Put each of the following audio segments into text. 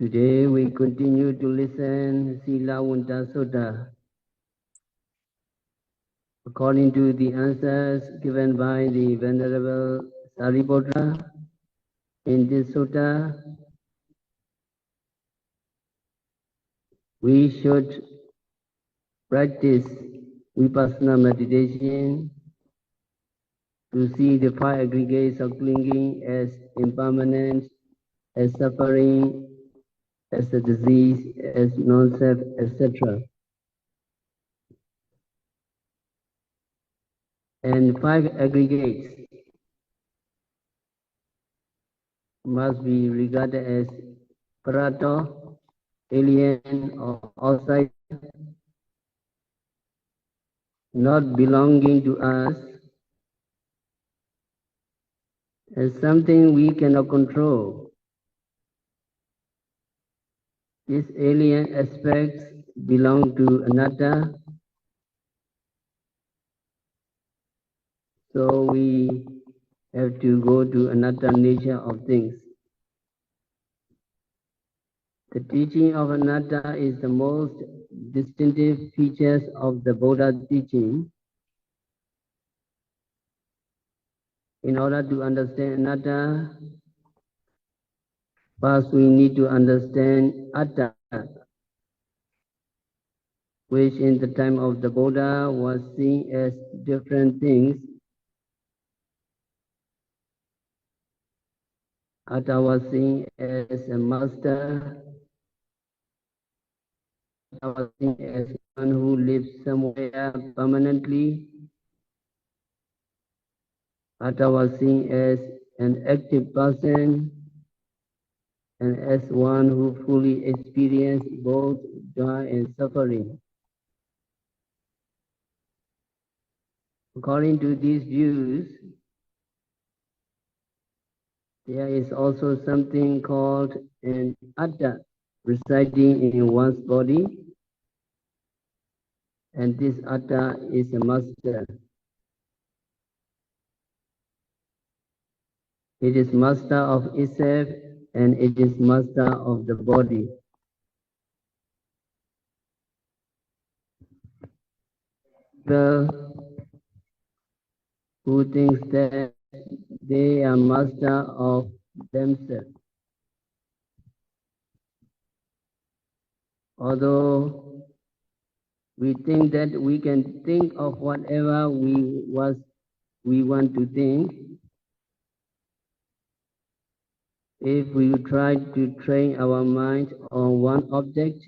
Today we continue to listen Silavanta Sutta according to the answers given by the Venerable Sariputta. In this sutta, we should practice vipassana meditation to see the five aggregates of clinging as impermanent, as suffering, as a disease, as non-self, etc. And five aggregates must be regarded as parato, alien or outside, not belonging to us, as something we cannot control. These alien aspects belong to anatta, so we have to go to anatta nature of things. The teaching of anatta is the most distinctive features of the Buddha teaching. In order to understand anatta, first we need to understand atta, which in the time of the Buddha was seen as different things. Atta was seen as a master, Atta was seen as one who lives somewhere permanently, Atta was seen as an active person, and as one who fully experienced both joy and suffering. According to these views, there is also something called an atta residing in one's body, and this atta is a master. It is master of itself and it is master of the body. People who think that they are master of themselves, although we think that we can think of whatever we want to think, if we try to train our mind on one object,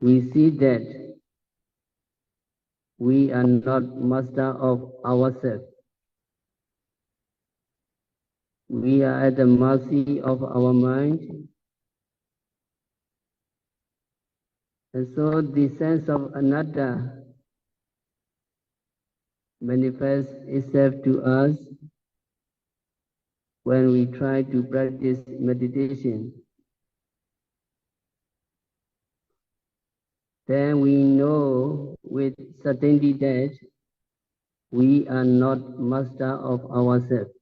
we see that we are not master of ourselves. We are at the mercy of our mind. And so the sense of anatta manifests itself to us when we try to practice meditation. Then we know with certainty that we are not master of ourselves.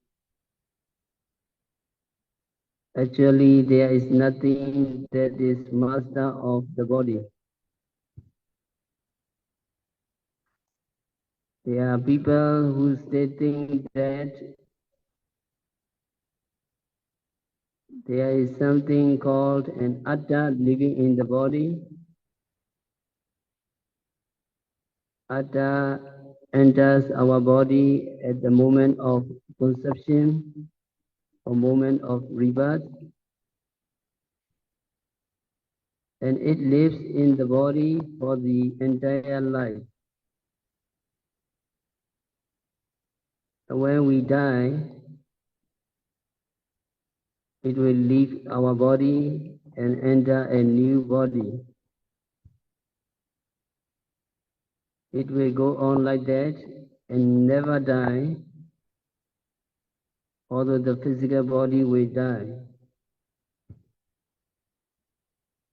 Actually, there is nothing that is master of the body. There are people who think that there is something called an atta living in the body. Atta enters our body at the moment of conception or moment of rebirth, and it lives in the body for the entire life. When we die, it will leave our body and enter a new body. It will go on like that and never die, although the physical body will die.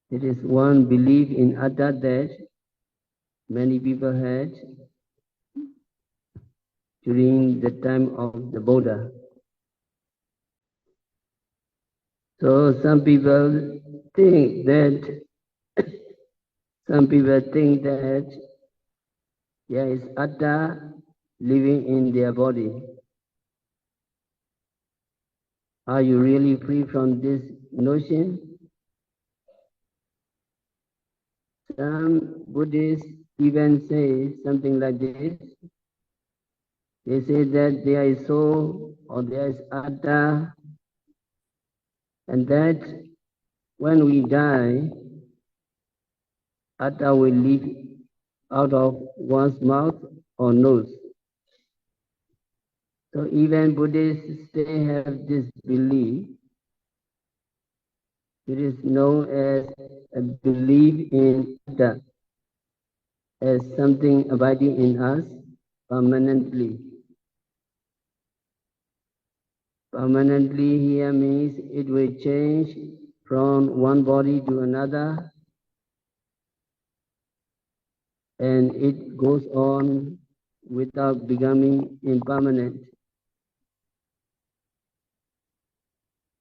It is one belief in atta that many people had during the time of the Buddha. So some people think that some people think that there is atta living in their body. Are you really free from this notion? Some Buddhists even say something like this. They say that there is soul or there is atta, and that when we die, atta will leave out of one's mouth or nose. So even Buddhists still have this belief. It is known as a belief in atta, as something abiding in us permanently. Permanently here means it will change from one body to another, and it goes on without becoming impermanent.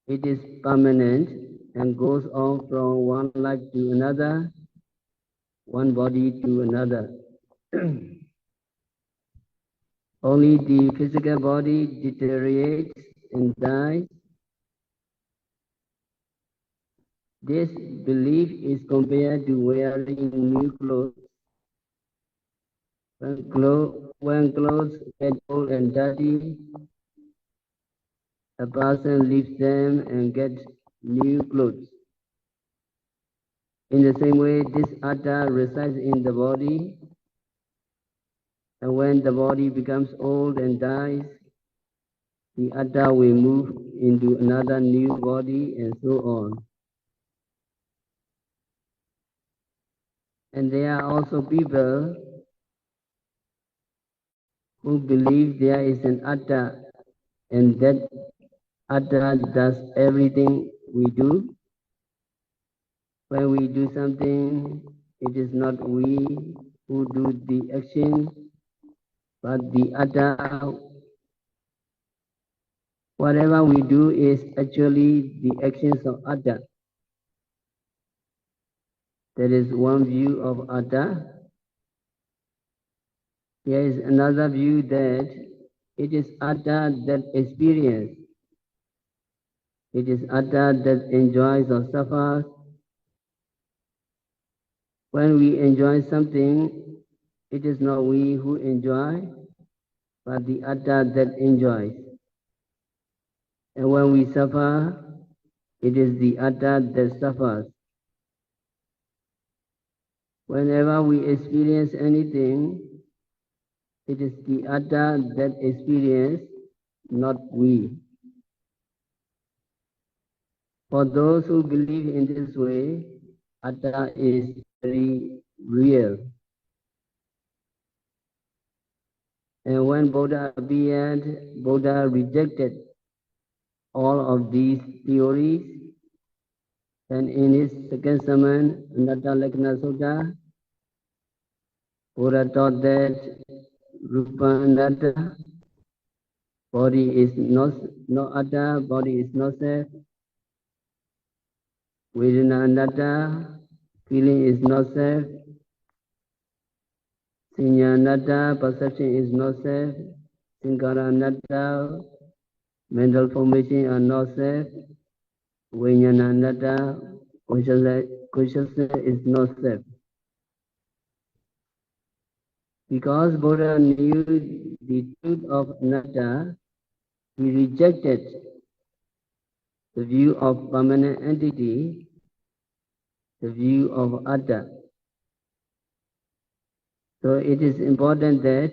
It is permanent and goes on from one life to another, one body to another. Only the physical body deteriorates and dies. This belief is compared to wearing new clothes. When clothes get old and dirty, a person leaves them and gets new clothes. In the same way, this atta resides in the body, and when the body becomes old and dies, the atta will move into another new body and so on. And there are also people who believe there is an atta, and that atta does everything we do. When we do something, it is not we who do the action, but the atta. Whatever we do is actually the actions of atta. That is one view of atta. There is another view that it is atta that experiences. It is atta that enjoys or suffers. When we enjoy something, it is not we who enjoy, but the atta that enjoys. And when we suffer, it is the atta that suffers. Whenever we experience anything, it is the atta that experience, not we. For those who believe in this way, atta is very real. And when Buddha appeared, Buddha rejected all of these theories. And in his second sermon, Anatta Sutta, Buddha taught that Rupa Anatta, body is not atta, body is not self. Vedana Anatta, feeling is not self. Sinya Anatta, perception is not self. Sankara Anatta, mental formation are not self. Vijnana Anatta, consciousness is not self. Because Buddha knew the truth of anatta, he rejected the view of permanent entity, the view of atta. So it is important that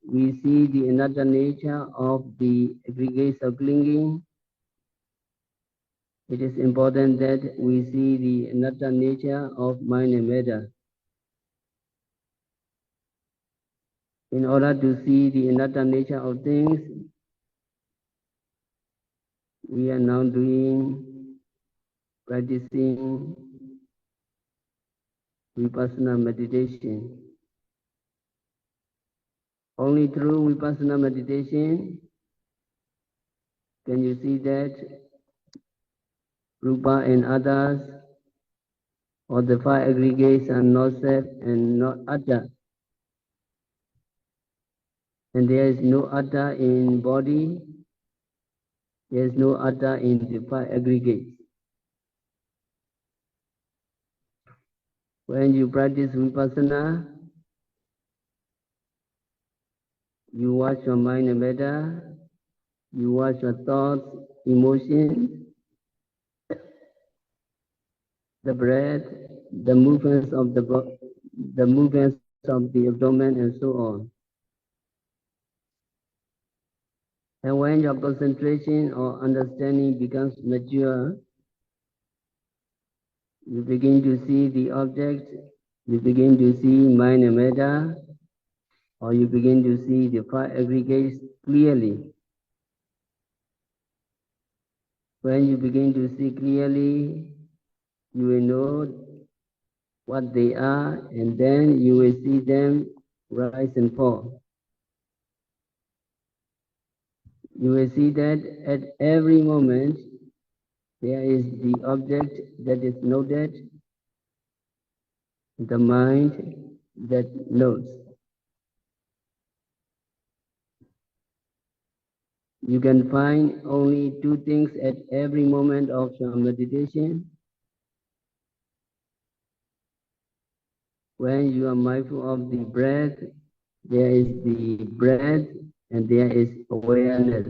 we see the anatta nature of the aggregates of clinging. It is important that we see the anatta nature of mind and matter. In order to see the anatta nature of things, we are now practicing vipassana meditation. Only through vipassana meditation can you see that Rupa and others or the five aggregates are not self and not atta. And there is no atta in body, there is no atta in the five aggregates. When you practice vipassana, you watch your mind and matter, you watch your thoughts, emotions, the breath, the movements of the movements of the abdomen, and so on. And when your concentration or understanding becomes mature, you begin to see the object, you begin to see mind and matter, or you begin to see the five aggregates clearly. When you begin to see clearly, you will know what they are, and then you will see them rise and fall. You will see that at every moment there is the object that is noted, the mind that notes. You can find only two things at every moment of your meditation. When you are mindful of the breath, there is the breath and there is awareness.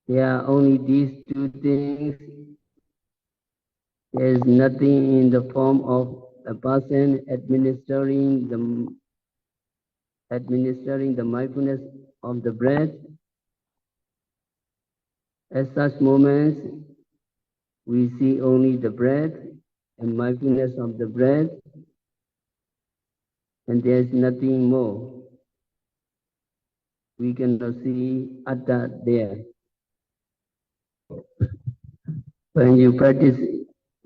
There are only these two things. There is nothing in the form of a person administering the mindfulness of the breath. At such moments, we see only the breath and mindfulness of the breath, and there is nothing more. We cannot see atta there. When you practice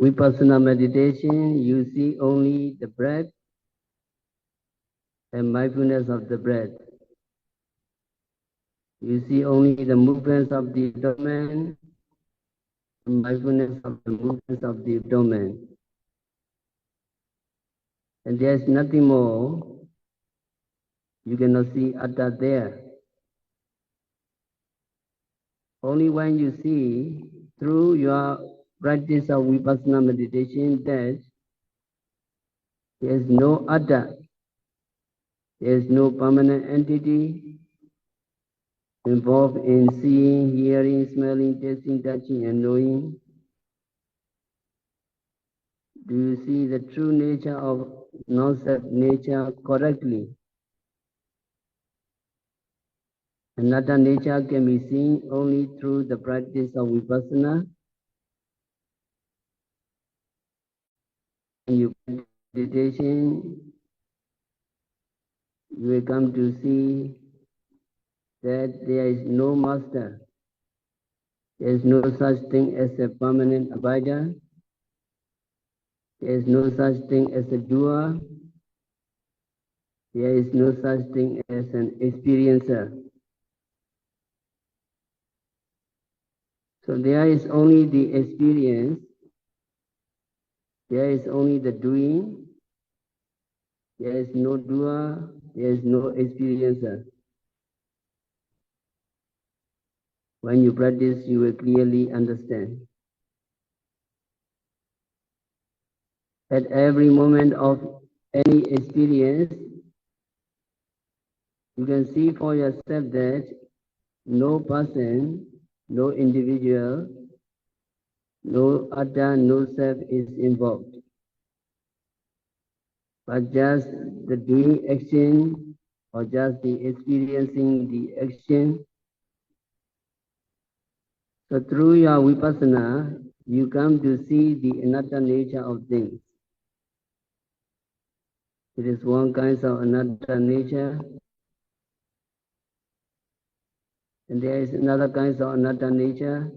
vipassana meditation, you see only the breath and mindfulness of the breath. You see only the movements of the abdomen and mindfulness of the movements of the abdomen. And there is nothing more. You cannot see atta there. Only when you see through your practice of vipassana meditation that there is no atta, there is no permanent entity involved in seeing, hearing, smelling, tasting, touching, and knowing. Do you see the true nature of non-self nature correctly? Another nature can be seen only through the practice of vipassana. When you practice meditation, you will come to see that there is no master. There is no such thing as a permanent abider. There is no such thing as a doer. There is no such thing as an experiencer. So there is only the experience, there is only the doing, there is no doer, there is no experiencer. When you practice, you will clearly understand. At every moment of any experience, you can see for yourself that no person, no individual, no other, no self is involved. But just the doing action or just the experiencing the action. So through your vipassana, you come to see the anatta nature of things. It is one kind of anatta nature, and there is another kind of anatta nature,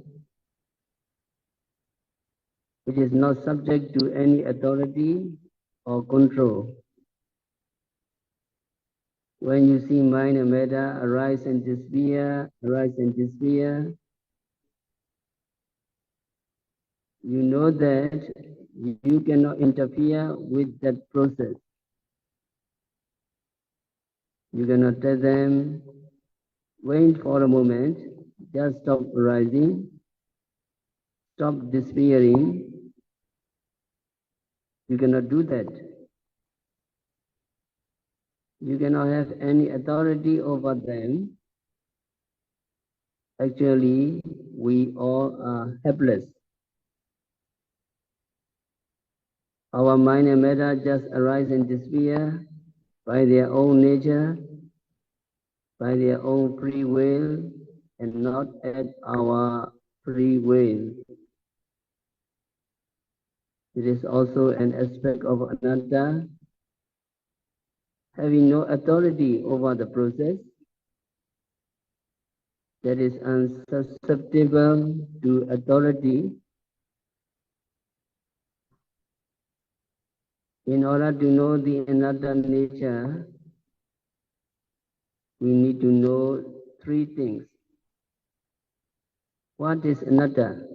which is not subject to any authority or control. When you see mind and matter arise and disappear, you know that you cannot interfere with that process. You cannot tell them, wait for a moment, just stop arising, stop disappearing. You cannot do that. You cannot have any authority over them. Actually, we all are helpless. Our mind and matter just arise and disappear by their own nature, by their own free will, and not at our free will. It is also an aspect of anatta, having no authority over the process, that is unsusceptible to authority. In order to know the anatta nature, we need to know three things. What is anatta?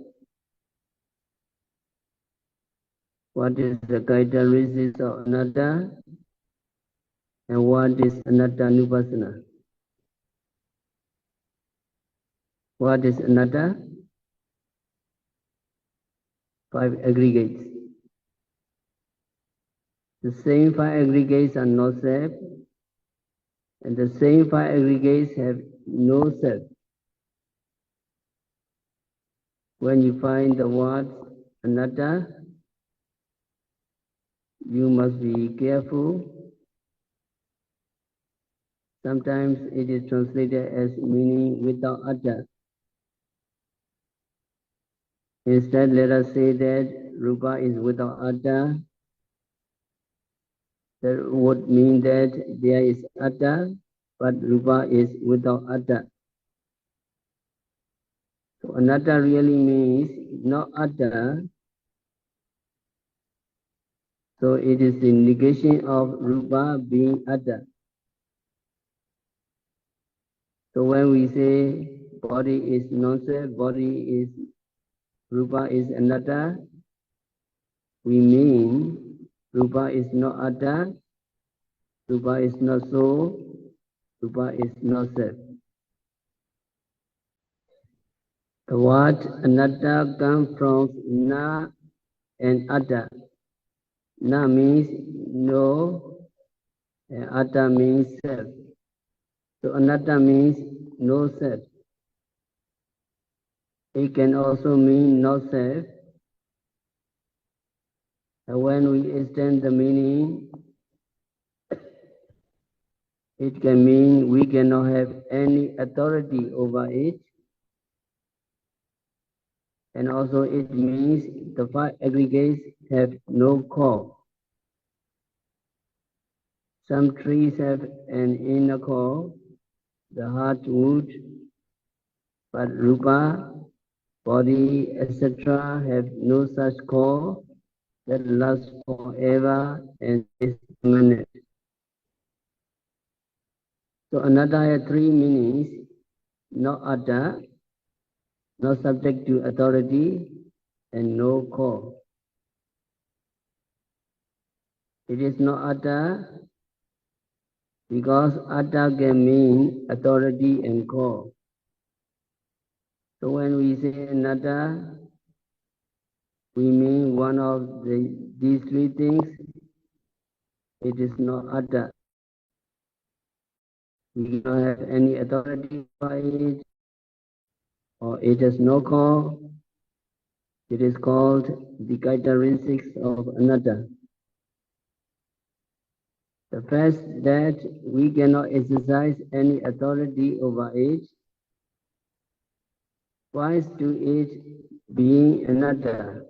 What is the characteristics of anatta? And what is anatta nupassana? What is anatta? 5 aggregates. The same 5 aggregates are not self, and the same 5 aggregates have no self. When you find the word anatta, you must be careful. Sometimes it is translated as meaning without atta. Instead, let us say that rupa is without atta. That would mean that there is atta, but rupa is without atta. So anatta really means not atta. So it is the negation of rupa being atta. So when we say body is non-self, body is rupa is anatta, we mean rupa is not atta, rupa is not soul, rupa is not self. The word anatta comes from na and atta. Na means no, and atta means self. So anatta means no self. It can also mean no self. And when we extend the meaning, it can mean we cannot have any authority over it. And also it means the 5 aggregates have no core. Some trees have an inner core, the heart wood, but rupa, body, etc. have no such core that lasts forever and is permanent. So anatta has 3 meanings: no atta, not subject to authority, and no core. It is not atta because atta can mean authority and core. So when we say anatta, we mean one of these 3 things. It is not atta. We don't have any authority by it, or it has no core. It is called the characteristics of anatta. The fact that we cannot exercise any authority over it points to it being anatta.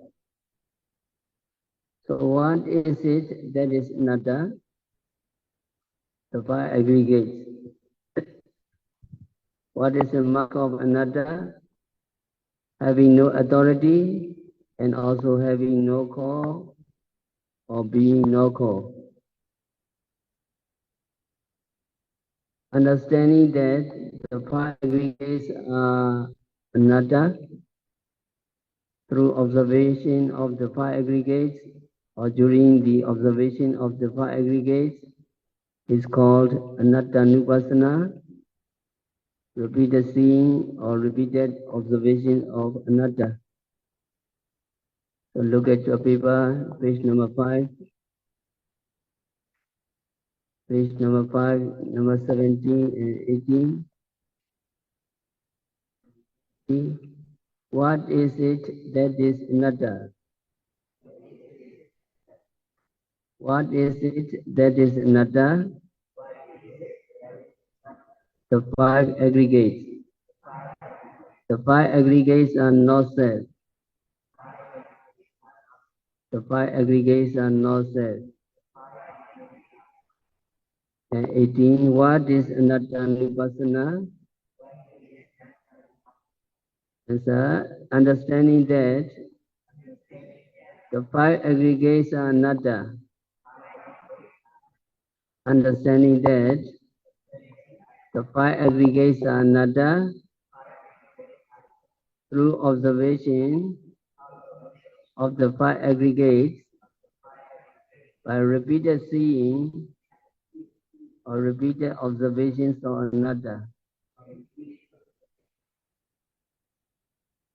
So what is it that is anatta? The 5 aggregates. What is the mark of anatta? Having no authority and also having no core or being no core. Understanding that the 5 aggregates are anatta, through observation of the five aggregates or during the observation of the five aggregates is called anatta-nupassana, repeated seeing or repeated observation of anatta. So look at your paper, page number 5. Page number 5, number 17 and 18. What is it that is anatta? What is it that is anatta? The five aggregates. The five aggregates are not self. The five aggregates are not self. And 18. What is anatta-nupassana? Answer. Understanding that the five aggregates are anatta. Understanding that the five aggregates are anatta through observation of the five aggregates by repeated seeing or repeated observations of anatta.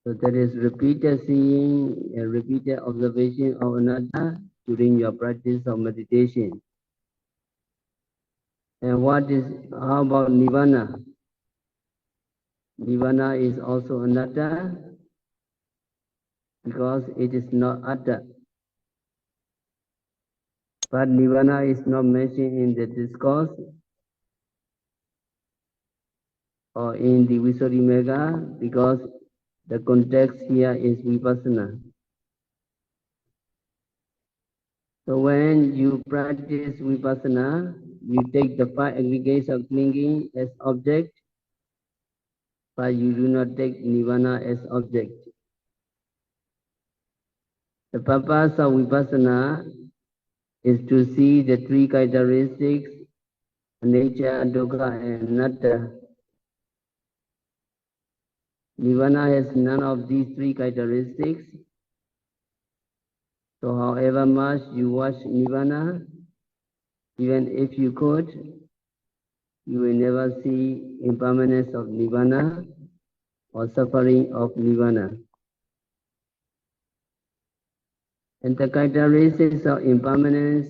So that is repeated seeing and repeated observation of anatta during your practice of meditation. And how about nirvana? Nirvana is also anatta because it is not atta. But nirvana is not mentioned in the discourse or in the Visuddhimagga because the context here is vipassana. So when you practice vipassana, you take the five aggregates of clinging as object, but you do not take nirvana as object. The purpose of vipassana is to see the three characteristics, nature, dukkha, and anatta. Nirvana has none of these three characteristics. So however much you watch nirvana, even if you could, you will never see impermanence of nirvana or suffering of nirvana. And the characteristics of impermanence,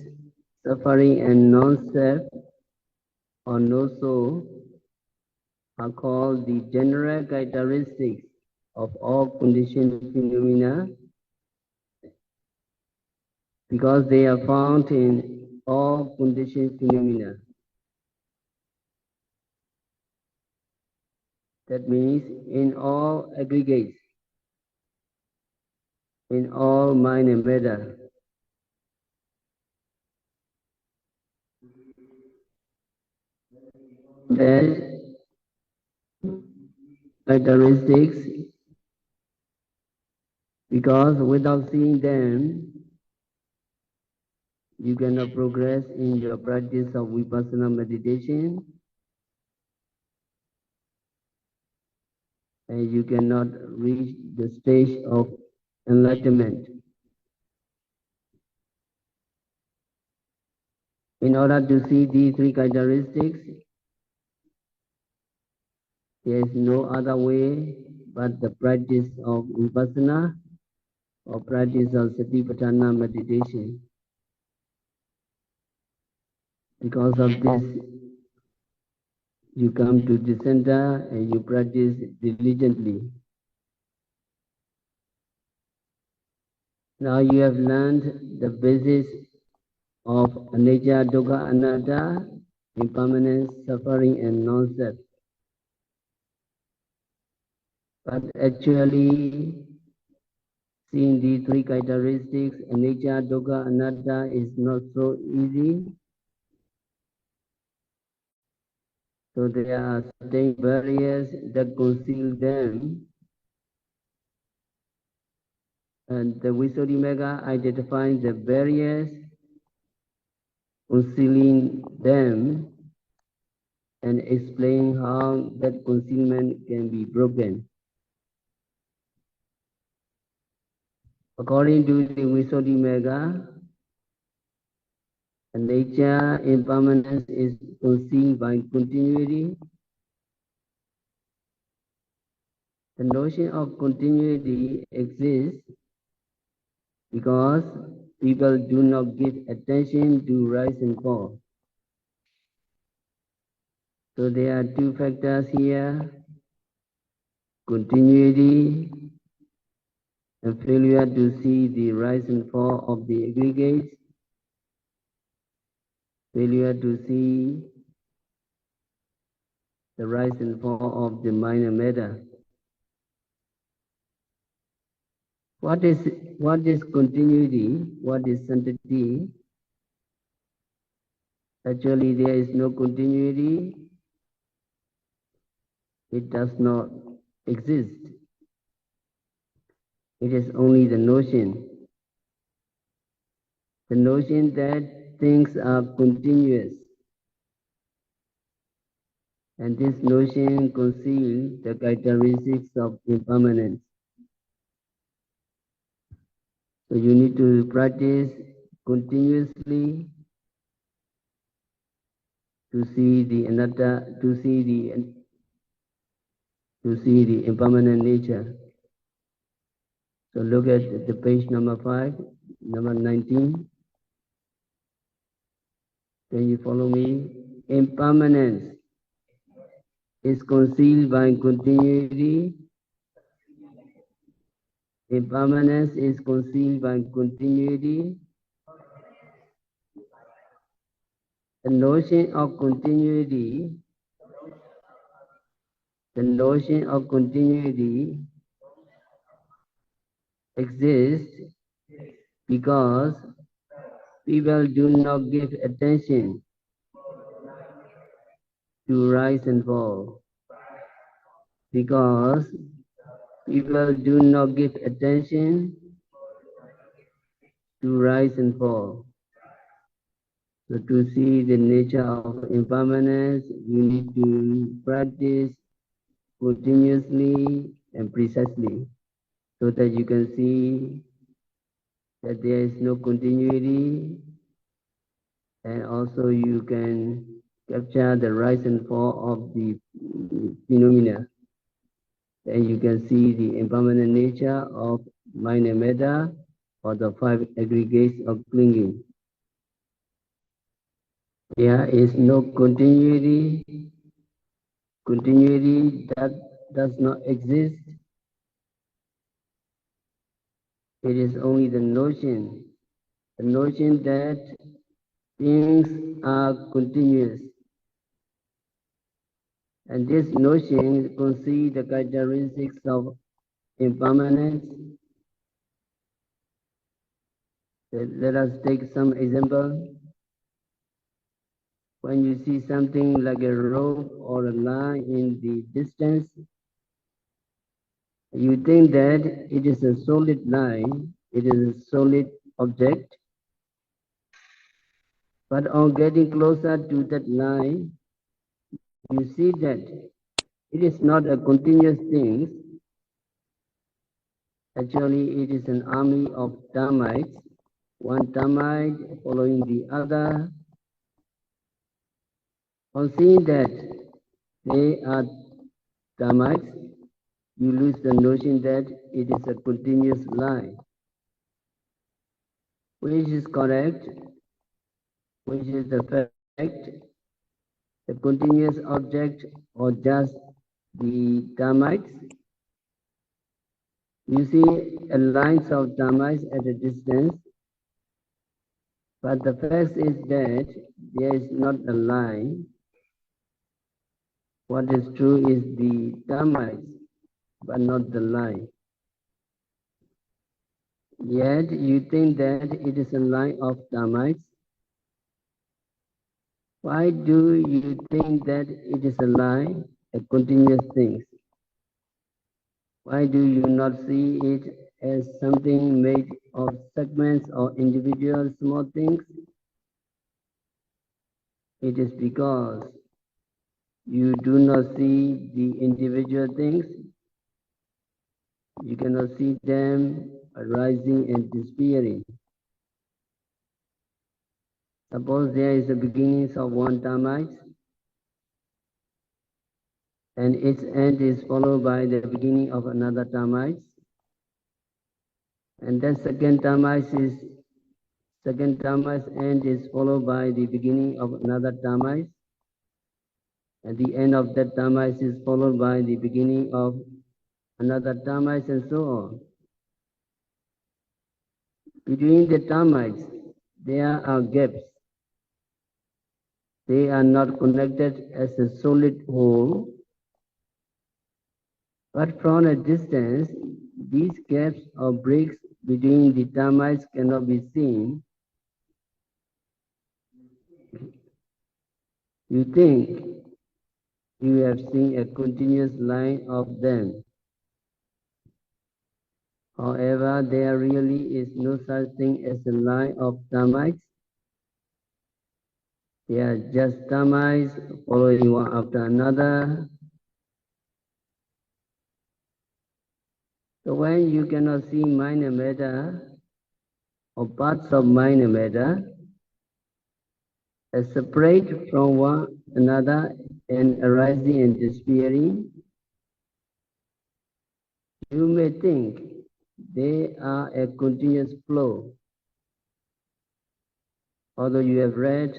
suffering, and non-self or no-soul are called the general characteristics of all conditioned phenomena because they are found in all conditioned phenomena. That means in all aggregates, in all mind and matter. That characteristics, because without seeing them, you cannot progress in your practice of vipassana meditation, and you cannot reach the stage of enlightenment. In order to see these three characteristics, there is no other way but the practice of vipassana or practice of satipatthana meditation. Because of this, you come to the center and you practice diligently. Now you have learned the basis of anicca, dukkha, anatta, impermanence, suffering, and non-self. But actually, seeing these three characteristics, anicca, dukkha, anatta, is not so easy. So there are certain barriers that conceal them. And the Visuddhimagga identifies the barriers concealing them and explain how that concealment can be broken. According to the Visuddhimagga, the nature impermanence is concealed by continuity. The notion of continuity exists because people do not give attention to rise and fall. So there are two factors here: continuity and failure to see the rise and fall of the aggregates, failure to see the rise and fall of the minor matter. What is continuity? What is sanctity? Actually, there is no continuity. It does not exist. It is only the notion that things are continuous. And this notion conceals the characteristics of impermanence. So you need to practice continuously to see the anatta, to see the impermanent nature. So look at the page number 5, number 19. Can you follow me? Impermanence is concealed by continuity. Impermanence is concealed by continuity. The notion of continuity exists because people do not give attention to rise and fall. Because people do not give attention to rise and fall. So to see the nature of impermanence, you need to practice continuously and precisely so that you can see that there is no continuity, and also you can capture the rise and fall of the phenomena. And you can see the impermanent nature of minor matter or the 5 aggregates of clinging. There is no continuity. Continuity that does not exist. It is only the notion that things are continuous. And this notion conceals the characteristics of impermanence. Let us take some example. When you see something like a rope or a line in the distance, you think that it is a solid line, it is a solid object. But on getting closer to that line, you see that it is not a continuous thing. Actually, it is an army of termites, one termite following the other. On seeing that they are termites, you lose the notion that it is a continuous line. Which is correct? Which is the fact? The continuous object or just the termites? You see a line of termites at a distance, but the fact is that there is not a line. What is true is the termites, but not the line. Yet you think that it is a line of termites. Why do you think that it is a line, a continuous thing? Why do you not see it as something made of segments or individual small things? It is because you do not see the individual things. You cannot see them arising and disappearing. Suppose there is the beginnings of one termite, and its end is followed by the beginning of another termite, and then second termite's end is followed by the beginning of another termite, and the end of that termite is followed by the beginning of another termite, and so on. Between the termites, there are gaps. They are not connected as a solid whole, but from a distance, these gaps or breaks between the termites cannot be seen. You think you have seen a continuous line of them. However, there really is no such thing as a line of termites. They are just termites following one after another. So when you cannot see minor matter or parts of minor matter as separate from one another and arising and disappearing, you may think they are a continuous flow. Although you have read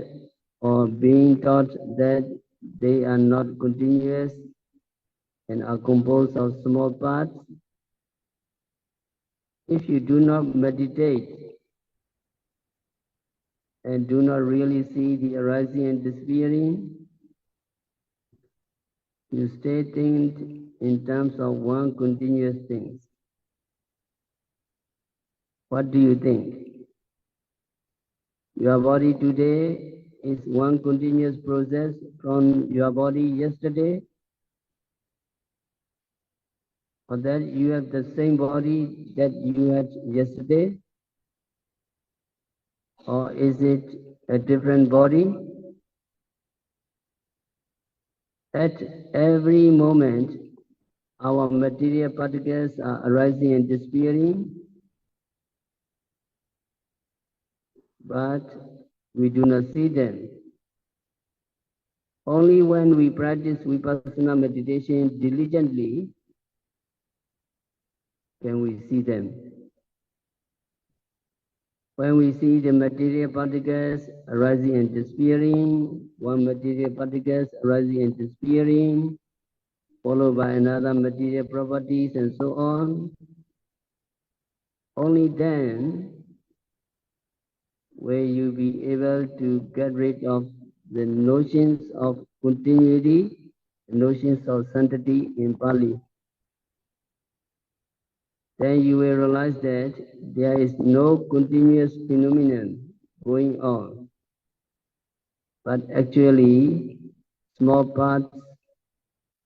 or been taught that they are not continuous and are composed of small parts, if you do not meditate and do not really see the arising and disappearing, you stay thinking in terms of one continuous thing. What do you think? Your body today is one continuous process from your body yesterday, or that you have the same body that you had yesterday, or is it a different body? At every moment, our material particles are arising and disappearing, but we do not see them. Only when we practice vipassana meditation diligently can we see them. When we see the material particles arising and disappearing, one material particles arising and disappearing, followed by another material properties and so on, only then will you be able to get rid of the notions of continuity, notions of sanctity in Pali. Then you will realize that there is no continuous phenomenon going on, but actually small parts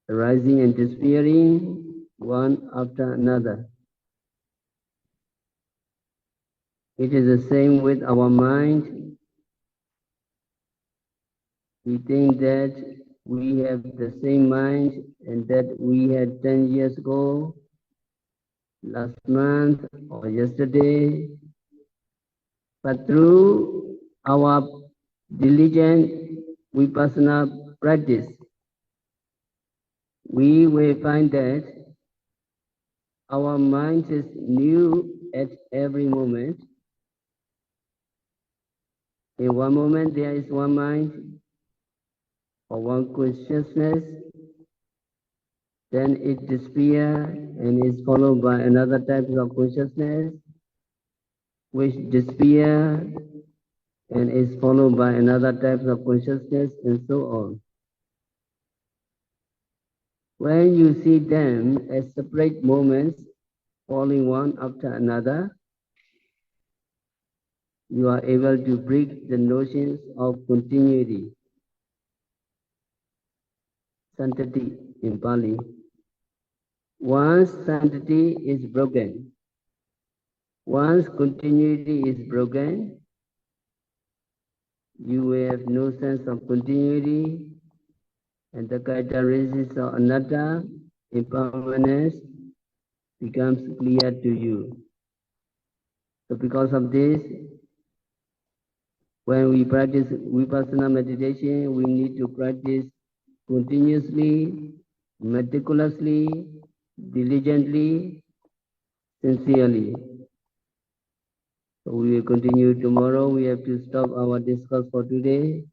arising and disappearing one after another. It is the same with our mind. We think that we have the same mind and that we had 10 years ago, last month or yesterday, but through our diligent vipassana practice, we will find that our mind is new at every moment. In one moment there is one mind or one consciousness, then it disappears and is followed by another type of consciousness, which disappears and is followed by another type of consciousness, and so on. When you see them as separate moments falling one after another, you are able to break the notions of continuity, sanctity in Pali. Once sanctity is broken, once continuity is broken, you will have no sense of continuity, and the characteristics of anatta, impermanence, becomes clear to you. So because of this, when we practice vipassana meditation, we need to practice continuously, meticulously, diligently, sincerely. So we will continue tomorrow. We have to stop our discourse for today.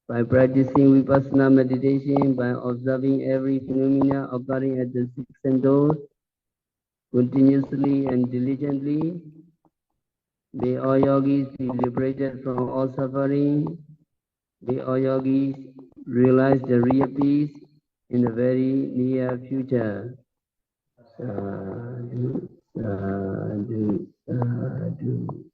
By practicing vipassana meditation, by observing every phenomena occurring at the six senses, continuously and diligently, may all yogis be liberated from all suffering. May all yogis realize the real peace in the very near future. Sadhu, sadhu, sadhu.